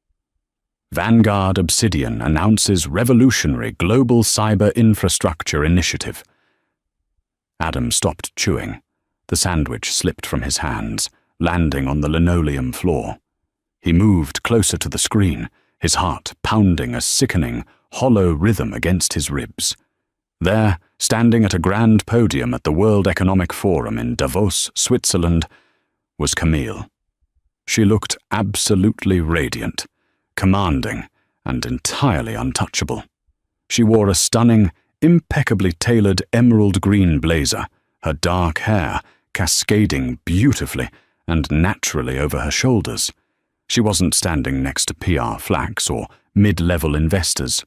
Vanguard Obsidian announces revolutionary global cyber infrastructure initiative. Adam stopped chewing. The sandwich slipped from his hands, landing on the linoleum floor. He moved closer to the screen, his heart pounding a sickening, hollow rhythm against his ribs. There, standing at a grand podium at the World Economic Forum in Davos, Switzerland, was Camille. She looked absolutely radiant, commanding, and entirely untouchable. She wore a stunning, impeccably tailored emerald green blazer, her dark hair cascading beautifully and naturally over her shoulders. She wasn't standing next to PR flacks or mid-level investors.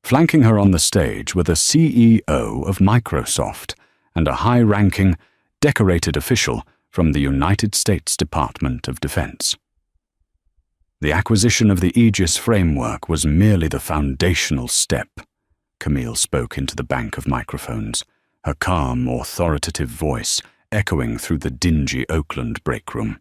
Flanking her on the stage were the CEO of Microsoft and a high-ranking, decorated official from the United States Department of Defense. The acquisition of the Aegis framework was merely the foundational step. Camille spoke into the bank of microphones, her calm, authoritative voice echoing through the dingy Oakland break room.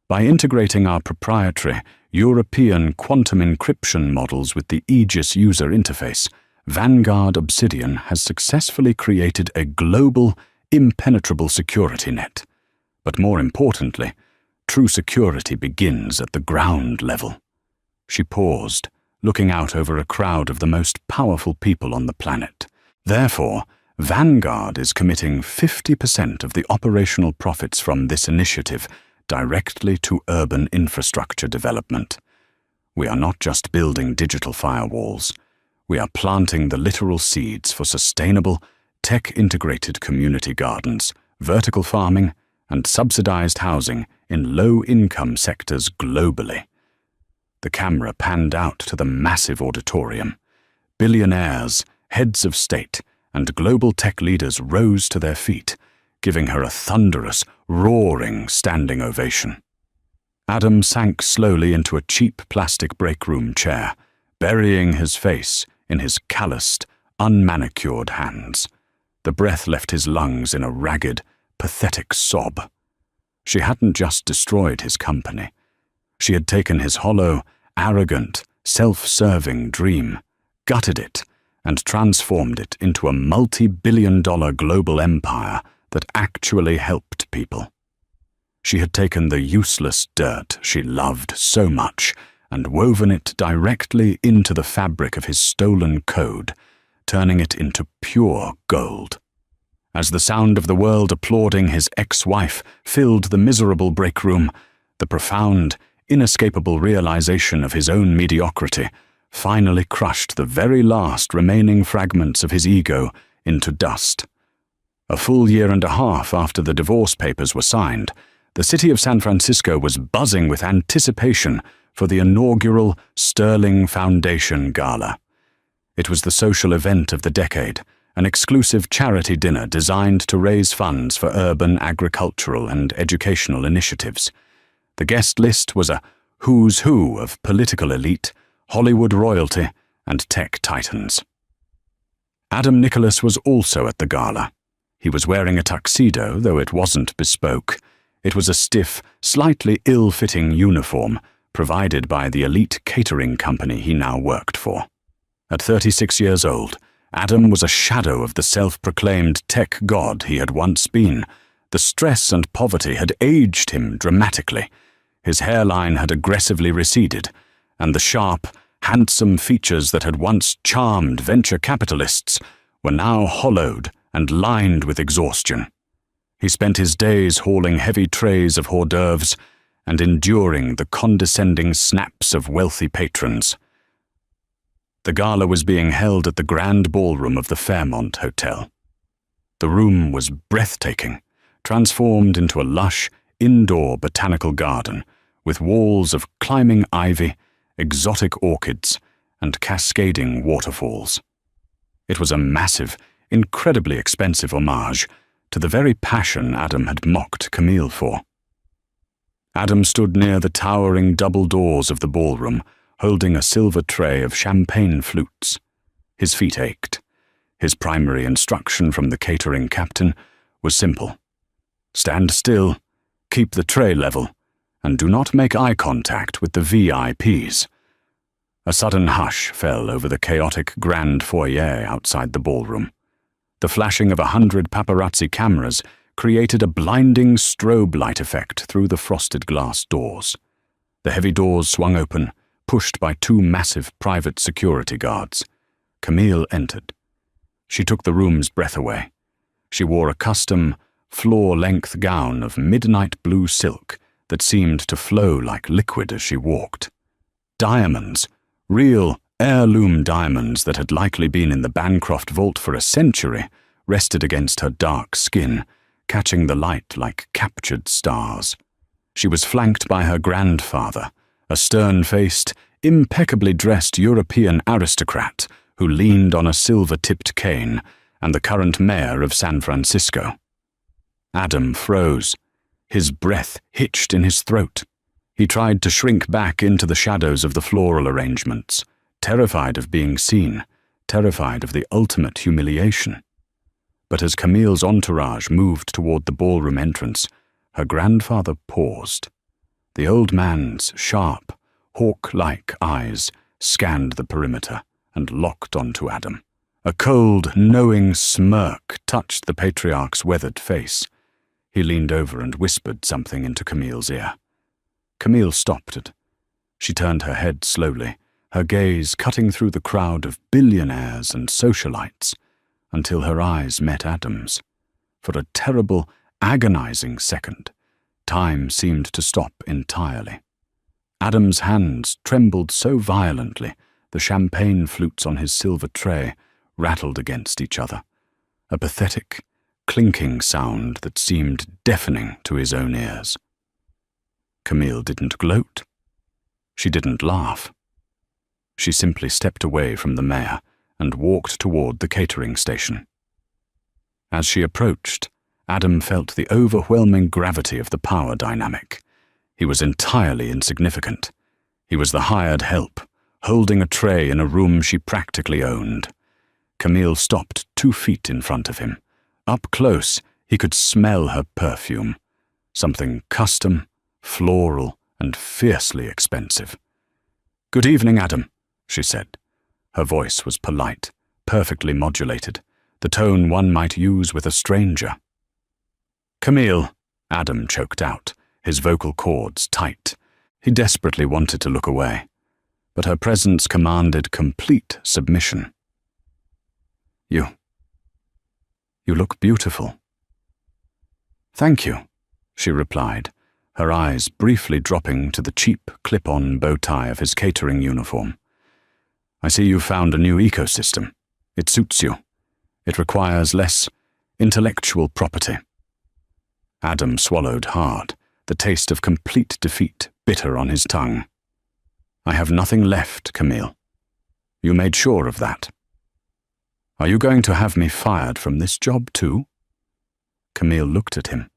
By integrating our proprietary European quantum encryption models with the Aegis user interface, Vanguard Obsidian has successfully created a global, impenetrable security net. But more importantly, true security begins at the ground level. She paused, looking out over a crowd of the most powerful people on the planet. Therefore, Vanguard is committing 50% of the operational profits from this initiative directly to urban infrastructure development. We are not just building digital firewalls. We are planting the literal seeds for sustainable, tech-integrated community gardens, vertical farming, and subsidized housing in low-income sectors globally. The camera panned out to the massive auditorium. Billionaires, heads of state, and global tech leaders rose to their feet, giving her a thunderous, roaring standing ovation. Adam sank slowly into a cheap plastic break room chair, burying his face in his calloused, unmanicured hands. The breath left his lungs in a ragged, pathetic sob. She hadn't just destroyed his company. She had taken his hollow, arrogant, self-serving dream, gutted it, and transformed it into a multi-billion-dollar global empire that actually helped people. She had taken the useless dirt she loved so much and woven it directly into the fabric of his stolen code, turning it into pure gold. As the sound of the world applauding his ex-wife filled the miserable break room, the profound, inescapable realization of his own mediocrity finally crushed the very last remaining fragments of his ego into dust. A full year and a half after the divorce papers were signed, the city of San Francisco was buzzing with anticipation for the inaugural Sterling Foundation Gala. It was the social event of the decade, an exclusive charity dinner designed to raise funds for urban, agricultural, and educational initiatives. The guest list was a who's who of political elite, Hollywood royalty, and tech titans. Adam Nicholas was also at the gala. He was wearing a tuxedo, though it wasn't bespoke. It was a stiff, slightly ill-fitting uniform provided by the elite catering company he now worked for. At 36 years old, Adam was a shadow of the self-proclaimed tech god he had once been. The stress and poverty had aged him dramatically. His hairline had aggressively receded, and the sharp, handsome features that had once charmed venture capitalists were now hollowed and lined with exhaustion. He spent his days hauling heavy trays of hors d'oeuvres and enduring the condescending snaps of wealthy patrons. The gala was being held at the grand ballroom of the Fairmont Hotel. The room was breathtaking, transformed into a lush, indoor botanical garden with walls of climbing ivy, exotic orchids, and cascading waterfalls. It was a massive, incredibly expensive homage to the very passion Adam had mocked Camille for. Adam stood near the towering double doors of the ballroom, holding a silver tray of champagne flutes. His feet ached. His primary instruction from the catering captain was simple. Stand still, keep the tray level, and do not make eye contact with the VIPs. A sudden hush fell over the chaotic grand foyer outside the ballroom. The flashing of 100 paparazzi cameras created a blinding strobe light effect through the frosted glass doors. The heavy doors swung open, pushed by 2 massive private security guards. Camille entered. She took the room's breath away. She wore a custom, floor-length gown of midnight blue silk that seemed to flow like liquid as she walked. Diamonds, real heirloom diamonds that had likely been in the Bancroft vault for a century, rested against her dark skin, catching the light like captured stars. She was flanked by her grandfather, a stern-faced, impeccably dressed European aristocrat who leaned on a silver-tipped cane, and the current mayor of San Francisco. Adam froze. His breath hitched in his throat. He tried to shrink back into the shadows of the floral arrangements, terrified of being seen, terrified of the ultimate humiliation. But as Camille's entourage moved toward the ballroom entrance, her grandfather paused. The old man's sharp, hawk-like eyes scanned the perimeter and locked onto Adam. A cold, knowing smirk touched the patriarch's weathered face. He leaned over and whispered something into Camille's ear. Camille stopped it. She turned her head slowly, her gaze cutting through the crowd of billionaires and socialites, until her eyes met Adam's. For a terrible, agonizing second, time seemed to stop entirely. Adam's hands trembled so violently, the champagne flutes on his silver tray rattled against each other, a pathetic, clinking sound that seemed deafening to his own ears. Camille didn't gloat. She didn't laugh. She simply stepped away from the mayor and walked toward the catering station. As she approached, Adam felt the overwhelming gravity of the power dynamic. He was entirely insignificant. He was the hired help, holding a tray in a room she practically owned. Camille stopped 2 feet in front of him. Up close, he could smell her perfume, something custom, floral, and fiercely expensive. "Good evening, Adam," she said. Her voice was polite, perfectly modulated, the tone one might use with a stranger. "Camille," Adam choked out, his vocal cords tight. He desperately wanted to look away, but her presence commanded complete submission. You look beautiful." "Thank you," she replied, her eyes briefly dropping to the cheap clip-on bow tie of his catering uniform. "I see you've found a new ecosystem. It suits you. It requires less intellectual property." Adam swallowed hard, the taste of complete defeat bitter on his tongue. "I have nothing left, Camille. You made sure of that. Are you going to have me fired from this job too?" Camille looked at him,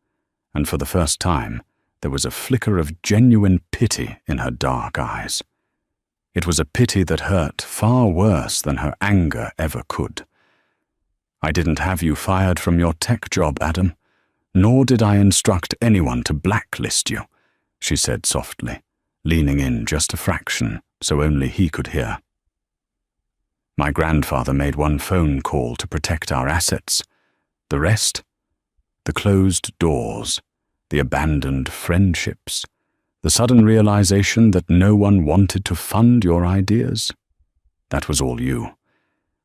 and for the first time, There was a flicker of genuine pity in her dark eyes. It was a pity that hurt far worse than her anger ever could. "I didn't have you fired from your tech job, Adam, nor did I instruct anyone to blacklist you," she said softly, leaning in just a fraction so only he could hear. "My grandfather made one phone call to protect our assets. The rest? The closed doors, the abandoned friendships, the sudden realization that no one wanted to fund your ideas. That was all you.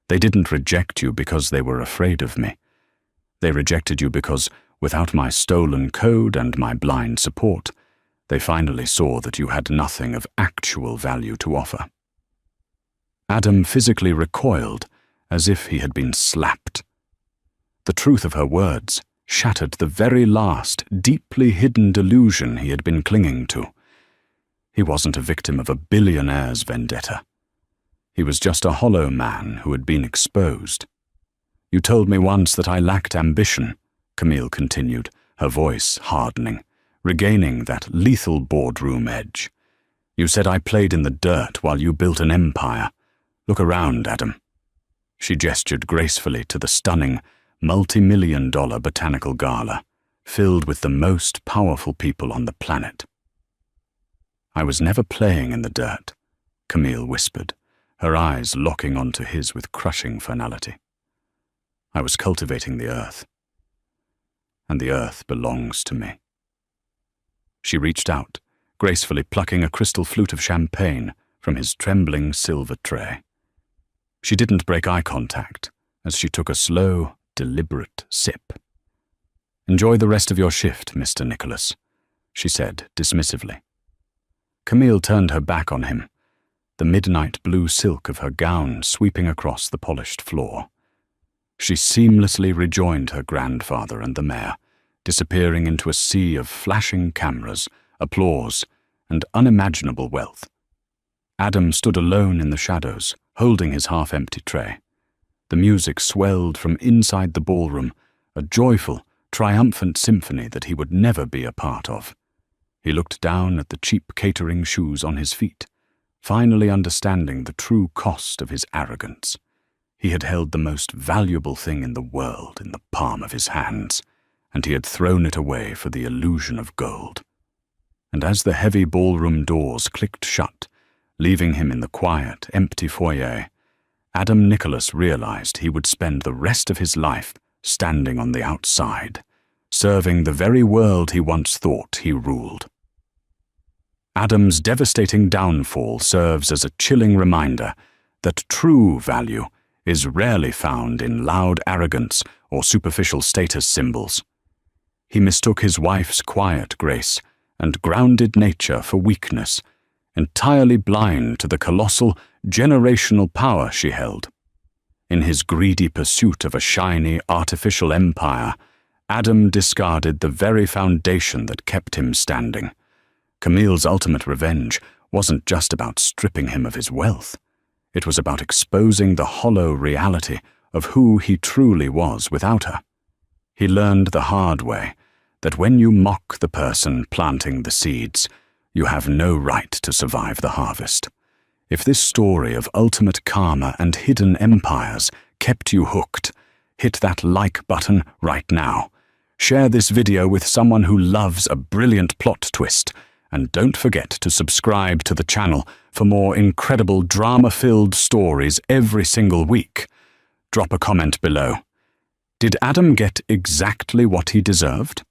They didn't reject you because they were afraid of me. They rejected you because, without my stolen code and my blind support, they finally saw that you had nothing of actual value to offer." Adam physically recoiled, as if he had been slapped. The truth of her words shattered the very last, deeply hidden delusion he had been clinging to. He wasn't a victim of a billionaire's vendetta. He was just a hollow man who had been exposed. "You told me once that I lacked ambition," Camille continued, her voice hardening, regaining that lethal boardroom edge. "You said I played in the dirt while you built an empire. Look around, Adam." She gestured gracefully to the stunning, multi-million-dollar botanical gala, filled with the most powerful people on the planet. "I was never playing in the dirt," Camille whispered, her eyes locking onto his with crushing finality. "I was cultivating the earth. And the earth belongs to me." She reached out, gracefully plucking a crystal flute of champagne from his trembling silver tray. She didn't break eye contact as she took a slow, deliberate sip. "Enjoy the rest of your shift, Mr. Nicholas," she said dismissively. Camille turned her back on him, the midnight blue silk of her gown sweeping across the polished floor. She seamlessly rejoined her grandfather and the mayor, disappearing into a sea of flashing cameras, applause, and unimaginable wealth. Adam stood alone in the shadows, holding his half-empty tray. The music swelled from inside the ballroom, a joyful, triumphant symphony that he would never be a part of. He looked down at the cheap catering shoes on his feet, finally understanding the true cost of his arrogance. He had held the most valuable thing in the world in the palm of his hands, and he had thrown it away for the illusion of gold. And as the heavy ballroom doors clicked shut, leaving him in the quiet, empty foyer, Adam Nicholas realized he would spend the rest of his life standing on the outside, serving the very world he once thought he ruled. Adam's devastating downfall serves as a chilling reminder that true value is rarely found in loud arrogance or superficial status symbols. He mistook his wife's quiet grace and grounded nature for weakness, entirely blind to the colossal, generational power she held. In his greedy pursuit of a shiny, artificial empire, Adam discarded the very foundation that kept him standing. Camille's ultimate revenge wasn't just about stripping him of his wealth. It was about exposing the hollow reality of who he truly was without her. He learned the hard way that when you mock the person planting the seeds, you have no right to survive the harvest. If this story of ultimate karma and hidden empires kept you hooked, hit that like button right now. Share this video with someone who loves a brilliant plot twist, and don't forget to subscribe to the channel for more incredible drama-filled stories every single week. Drop a comment below. Did Adam get exactly what he deserved?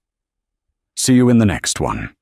See you in the next one.